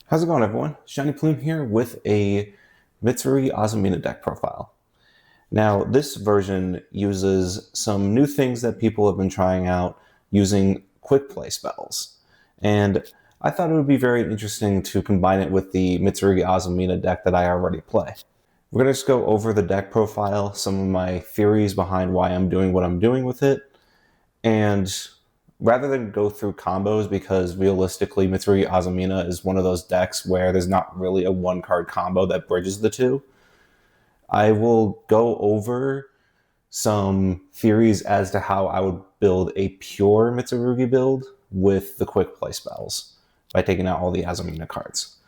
How's it going, everyone? Shiny Plume here with a Mitsurugi Azamina Deck profile. Now, this version uses some new things that people have been trying out using quick play spells. And I thought it would be very interesting to combine it with the Mitsurugi Azamina deck that I already play. We're going to just go over the deck profile, some of my theories behind why I'm doing what I'm doing with it, and rather than go through combos, because realistically, Mitsurugi Azamina is one of those decks where there's not really a one card combo that bridges the two, I will go over some theories as to how I would build a pure Mitsurugi build with the quick play spells by taking out all the Azamina cards.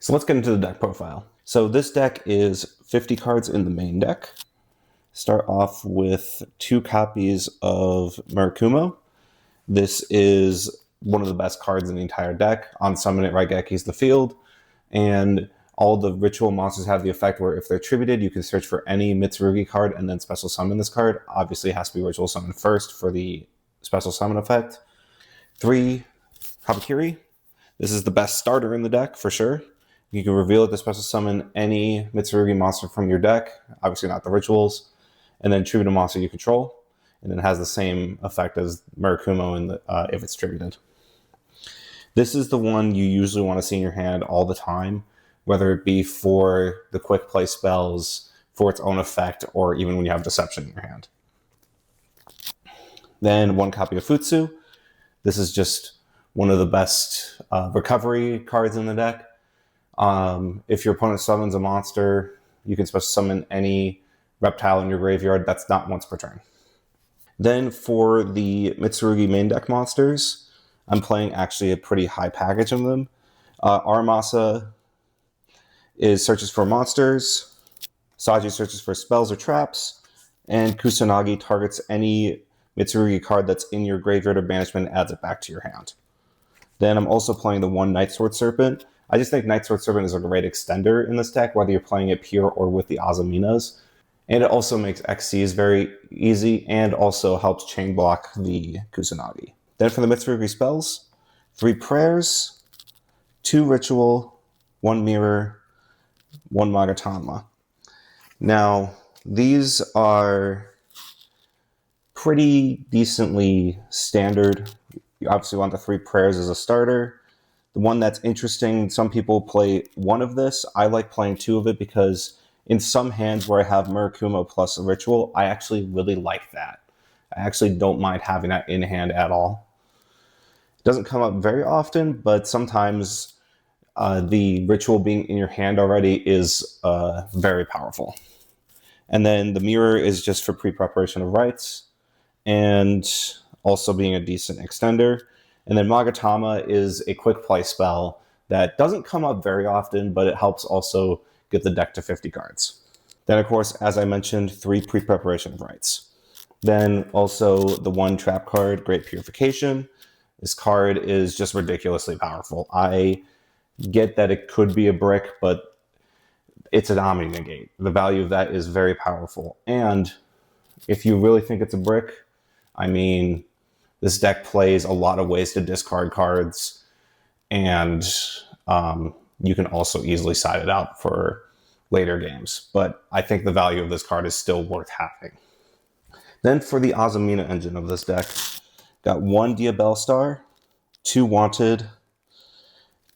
So let's get into the deck profile. So this deck is 50 cards in the main deck. Start off with 2 copies of Murakumo. This is one of the best cards in the entire deck. On summon it, Raigeki's the field, and all the ritual monsters have the effect where if they're tributed, you can search for any Mitsurugi card and then special summon this card. Obviously, it has to be ritual summon first for the special summon effect. 3, Habakiri. This is the best starter in the deck for sure. You can reveal it to special summon any Mitsurugi monster from your deck, obviously not the rituals, and then tribute a monster you control. And it has the same effect as Murakumo if it's tributed. This is the one you usually want to see in your hand all the time, whether it be for the quick play spells, for its own effect, or even when you have Deception in your hand. Then 1 copy of Futsu. This is just one of the best recovery cards in the deck. If your opponent summons a monster, you can special summon any reptile in your graveyard. That's not once per turn. Then for the Mitsurugi main deck monsters, I'm playing actually a pretty high package of them. Aramasa searches for monsters, Saji searches for spells or traps, and Kusanagi targets any Mitsurugi card that's in your graveyard or banishment and adds it back to your hand. Then I'm also playing the 1 Night Sword Serpent. I just think Night Sword Serpent is a great extender in this deck, whether you're playing it pure or with the Azaminas. And it also makes XCs very easy and also helps chain block the Kusanagi. Then for the Mitsurugi spells, 3 prayers, 2 ritual, 1 mirror, 1 Magatama. Now, these are pretty decently standard. You obviously want the 3 prayers as a starter. The one that's interesting, some people play 1 of this. I like playing 2 of it because in some hands where I have Murakumo plus a ritual, I actually really like that. I actually don't mind having that in hand at all. It doesn't come up very often, but sometimes the ritual being in your hand already is very powerful. And then the mirror is just for pre-preparation of rites and also being a decent extender. And then Magatama is a quick play spell that doesn't come up very often, but it helps also get the deck to 50 cards. Then, of course, as I mentioned, 3 pre-preparation of rites. Then also the 1 trap card, Great Purification. This card is just ridiculously powerful. I get that it could be a brick, but it's an Omni Negate. The value of that is very powerful. And if you really think it's a brick, I mean, this deck plays a lot of ways to discard cards, and you can also easily side it out for later games. But I think the value of this card is still worth having. Then for the Azamina engine of this deck, got 1 Diabell Star, 2 Wanted,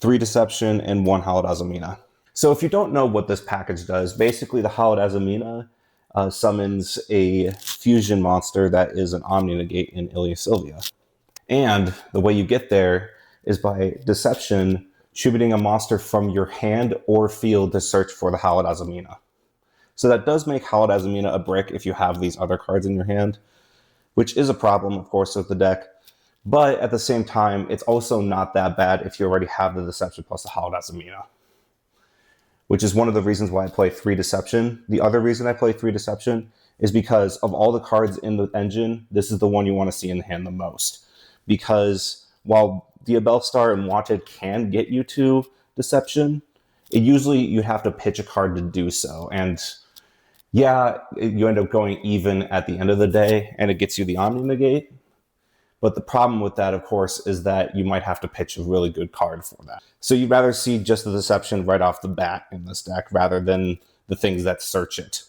3 Deception, and 1 Hallowed Azamina. So if you don't know what this package does, basically the Hallowed Azamina summons a fusion monster that is an Omni Negate in Ilia Sylvia. And the way you get there is by Deception, tributing a monster from your hand or field to search for the Hallowed Azamina. So that does make Hallowed Azamina a brick if you have these other cards in your hand, which is a problem, of course, with the deck. But at the same time, it's also not that bad if you already have the Deception plus the Hallowed Azamina, which is one of the reasons why I play 3 Deception. The other reason I play 3 Deception is because of all the cards in the engine, this is the one you want to see in the hand the most. Because while Diabell Star and Wanted can get you to Deception, usually you have to pitch a card to do so. And yeah, you end up going even at the end of the day, and it gets you the Omni Negate. But the problem with that, of course, is that you might have to pitch a really good card for that. So you'd rather see just the deception right off the bat in this deck rather than the things that search it.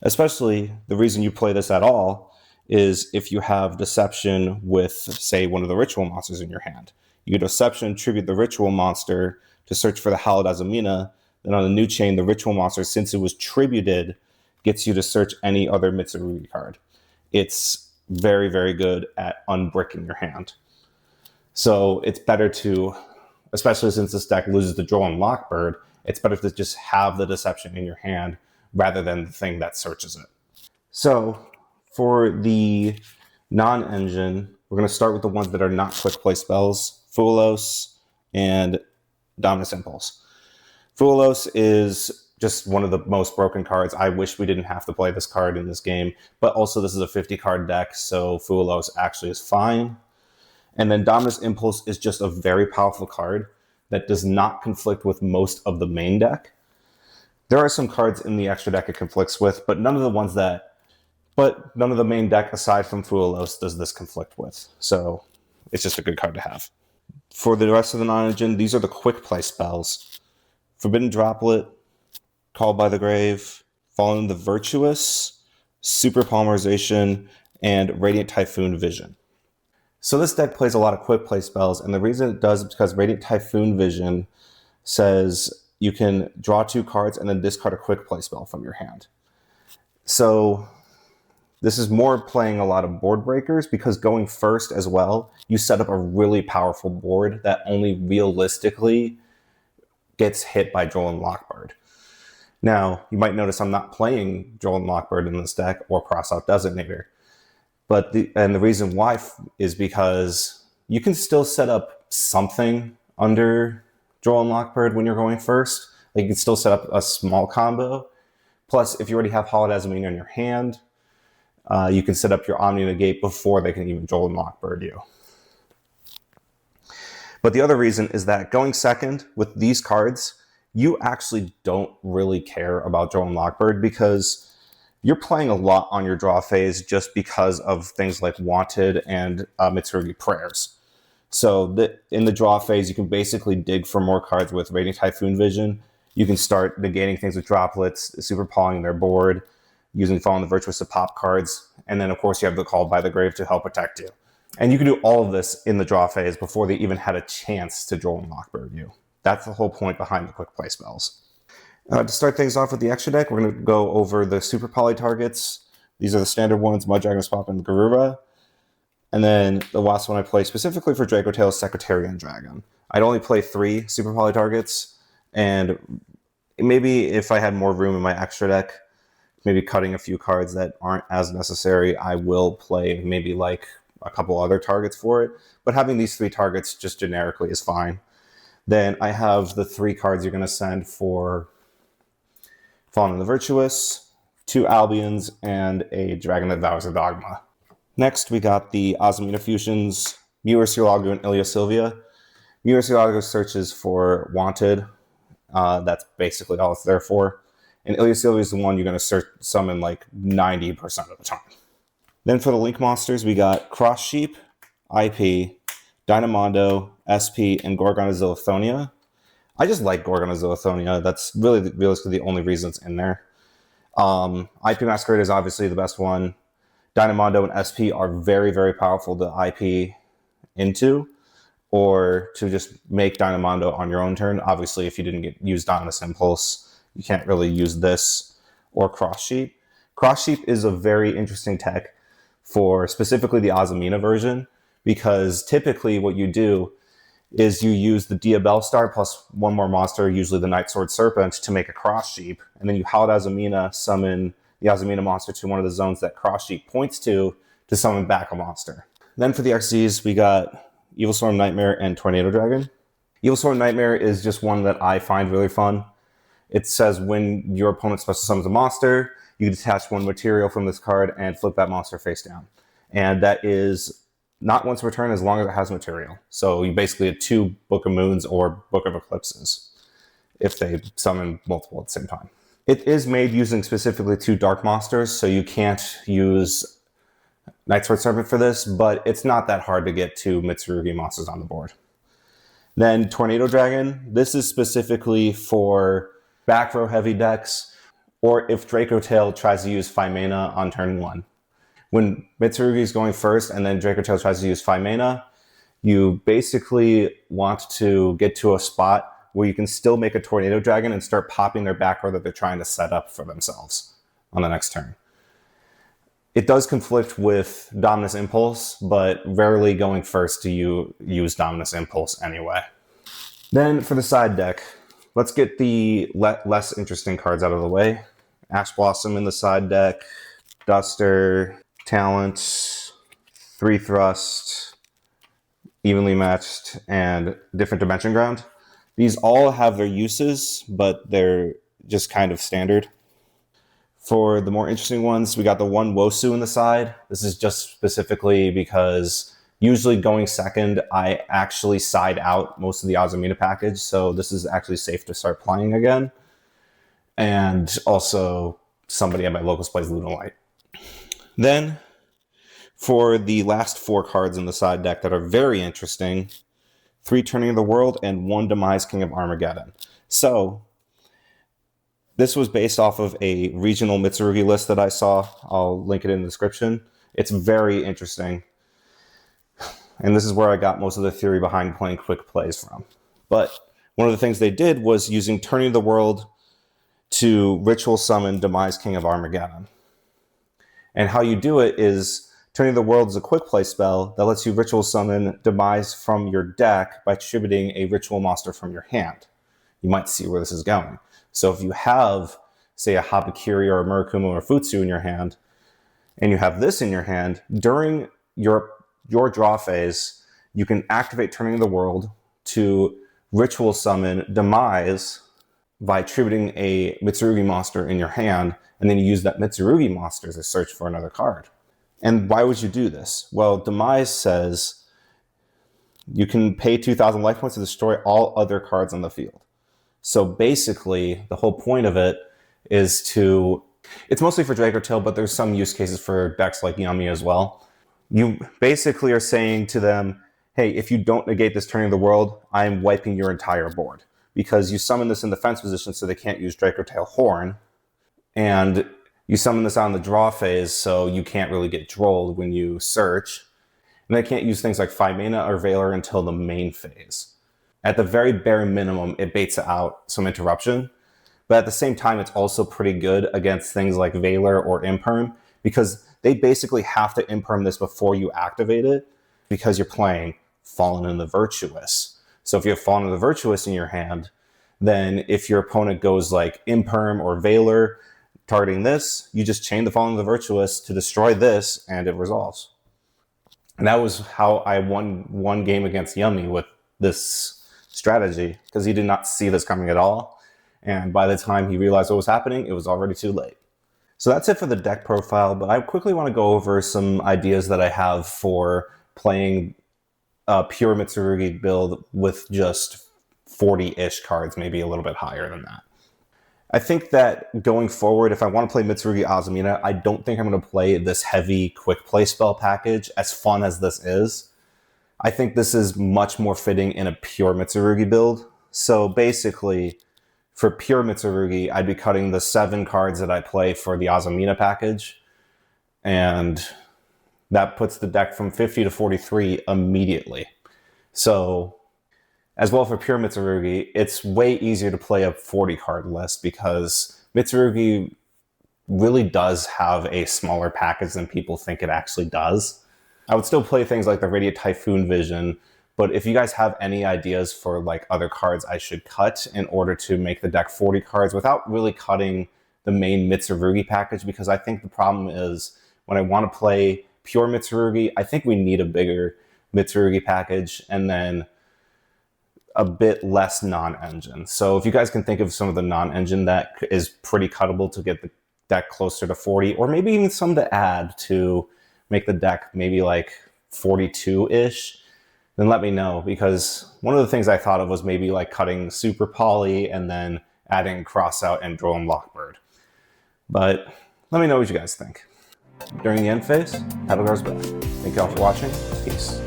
Especially the reason you play this at all is if you have deception with, say, one of the ritual monsters in your hand. You could deception tribute the ritual monster to search for the Hallowed Azamina. Then on the new chain, the ritual monster, since it was tributed, gets you to search any other Mitsurugi card. It's very, very good at unbricking your hand. So it's better to, especially since this deck loses the Droll and Lockbird, it's better to just have the deception in your hand rather than the thing that searches it. So for the non-engine, we're going to start with the ones that are not quick play spells, Fuelos and Dominus Impulse. Fuelos is just one of the most broken cards. I wish we didn't have to play this card in this game, but also this is a 50-card deck, so Fuelos actually is fine. And then Dominus Impulse is just a very powerful card that does not conflict with most of the main deck. There are some cards in the extra deck it conflicts with, but none of the main deck aside from Fuelos does this conflict with. So it's just a good card to have. For the rest of the non-engine, these are the quick play spells. Forbidden Droplet, Called by the Grave, Fallen the Virtuous, Super Polymerization, and Radiant Typhoon Vision. So this deck plays a lot of quick play spells, and the reason it does is because Radiant Typhoon Vision says you can draw 2 cards and then discard a quick play spell from your hand. So this is more playing a lot of board breakers because going first as well, you set up a really powerful board that only realistically gets hit by Droll and Lockbird. Now, you might notice I'm not playing Droll and Lockbird in this deck or Crossout Designator. But the reason why is because you can still set up something under Droll and Lockbird when you're going first. Like you can still set up a small combo. Plus, if you already have Hallowed Azamina in your hand, you can set up your Omni Negate before they can even Droll and Lockbird you. But the other reason is that going second with these cards, you actually don't really care about Droll and Lockbird because you're playing a lot on your draw phase just because of things like Wanted and Mitsurugi Prayers. So in the draw phase, you can basically dig for more cards with Radiant Typhoon Vision. You can start negating things with droplets, super pawing their board, using Fallen the Virtuous to pop cards, and then of course you have the Called by the Grave to help protect you. And you can do all of this in the draw phase before they even had a chance to Droll and Lockbird you. That's the whole point behind the quick play spells. To start things off with the extra deck, we're going to go over the super poly targets. These are the standard ones, Mud Dragon, Swap, and Garura. And then the last one I play specifically for Draco Tail is Secretarian Dragon. I'd only play 3 super poly targets, and maybe if I had more room in my extra deck, maybe cutting a few cards that aren't as necessary, I will play maybe like a couple other targets for it. But having these 3 targets just generically is fine. Then I have the 3 cards you're going to send for Fallen the Virtuous, 2 Albions, and a Dragon that Vows a Dogma. Next, we got the Azamina Fusions, Murcielago and Ilya Sylvia. Murcielago searches for Wanted. That's basically all it's there for. And Ilya Sylvia is the one you're going to summon like 90% of the time. Then for the Link monsters, we got Cross Sheep, IP, Dynamondo, SP, and Gorgonazillithonia. I just like Gorgonazillithonia. That's really realistically the only reason it's in there. IP Masquerade is obviously the best one. Dynamondo and SP are very, very powerful to IP into, or to just make Dynamondo on your own turn. Obviously, if you didn't use Dominus Impulse, you can't really use this or Cross Sheep. Cross Sheep is a very interesting tech for specifically the Azamina version, because typically what you do is you use the Diabell Star plus 1 more monster, usually the Night Sword Serpent, to make a Cross Sheep, and then you Hallowed Azamina, summon the Azamina monster to one of the zones that Cross Sheep points to summon back a monster. Then for the XZs, we got Evil Storm Nightmare and Tornado Dragon. Evil Storm Nightmare is just one that I find really fun. It says when your opponent special summons a monster, you detach 1 material from this card and flip that monster face down. And that is not once per turn as long as it has material. So you basically have 2 Book of Moons or Book of Eclipses if they summon multiple at the same time. It is made using specifically 2 dark monsters, so you can't use Night Sword Serpent for this, but it's not that hard to get 2 Mitsurugi monsters on the board. Then Tornado Dragon. This is specifically for back row heavy decks, or if Draco Tail tries to use 5 mana on turn 1. When Mitsurugi is going first and then Draco Tail tries to use 5 mana, you basically want to get to a spot where you can still make a Tornado Dragon and start popping their back row that they're trying to set up for themselves on the next turn. It does conflict with Dominus Impulse, but rarely going first do you use Dominus Impulse anyway. Then for the side deck, let's get the less interesting cards out of the way. Ash Blossom in the side deck, Duster, Talent, 3 Thrust, Evenly Matched, and Different Dimension Ground. These all have their uses, but they're just kind of standard. For the more interesting ones, we got the 1 Wosu in the side. This is just specifically because usually going second, I actually side out most of the Azamina package, so this is actually safe to start playing again. And also, somebody at my locals plays Lunalight. Then, for the last 4 cards in the side deck that are very interesting, 3 Turning of the World and 1 Demise King of Armageddon. So, this was based off of a regional Mitsurugi list that I saw. I'll link it in the description. It's very interesting. And this is where I got most of the theory behind playing quick plays from. But one of the things they did was using Turning the World to ritual summon Demise King of Armageddon. And how you do it is Turning the World is a quick play spell that lets you ritual summon Demise from your deck by attributing a ritual monster from your hand. You might see where this is going. So if you have, say, a Habakiri or a Murakumo or a Futsu in your hand, and you have this in your hand, during your draw phase, you can activate Turning the World to ritual summon Demise by attributing a Mitsurugi monster in your hand, and then you use that Mitsurugi monster to search for another card. And why would you do this? Well, Demise says you can pay 2,000 life points to destroy all other cards on the field. So basically, the whole point of it is to... It's mostly for Draco Tail, but there's some use cases for decks like Yami as well. You basically are saying to them, hey, if you don't negate this Turning of the World, I'm wiping your entire board. Because you summon this in defense position so they can't use Draco Tail Horn. And you summon this on the draw phase so you can't really get drolled when you search. And they can't use things like 5 mana or Valor until the main phase. At the very bare minimum, it baits out some interruption. But at the same time, it's also pretty good against things like Valor or Imperm, because they basically have to Imperm this before you activate it, because you're playing Fallen in the Virtuous. So if you have Fallen in the Virtuous in your hand, then if your opponent goes like Imperm or Valor targeting this, you just chain the Fallen in the Virtuous to destroy this, and it resolves. And that was how I won one game against Yummy with this strategy, because he did not see this coming at all. And by the time he realized what was happening, it was already too late. So that's it for the deck profile, but I quickly want to go over some ideas that I have for playing a pure Mitsurugi build with just 40-ish cards, maybe a little bit higher than that. I think that going forward, if I want to play Mitsurugi Azamina, I don't think I'm going to play this heavy quick play spell package, as fun as this is. I think this is much more fitting in a pure Mitsurugi build. So basically, for pure Mitsurugi, I'd be cutting the 7 cards that I play for the Azamina package. And that puts the deck from 50 to 43 immediately. So, as well for pure Mitsurugi, it's way easier to play a 40 card list because Mitsurugi really does have a smaller package than people think it actually does. I would still play things like the Radiant Typhoon Vision, but if you guys have any ideas for like other cards I should cut in order to make the deck 40 cards without really cutting the main Mitsurugi package, because I think the problem is when I want to play pure Mitsurugi, I think we need a bigger Mitsurugi package and then a bit less non-engine. So if you guys can think of some of the non-engine that is pretty cuttable to get the deck closer to 40, or maybe even some to add to make the deck maybe like 42-ish, then let me know, because one of the things I thought of was maybe like cutting Super Poly and then adding Crossout and Drone Lockbird. But let me know what you guys think. during the end phase, paddle guards back. Thank you all for watching. Peace.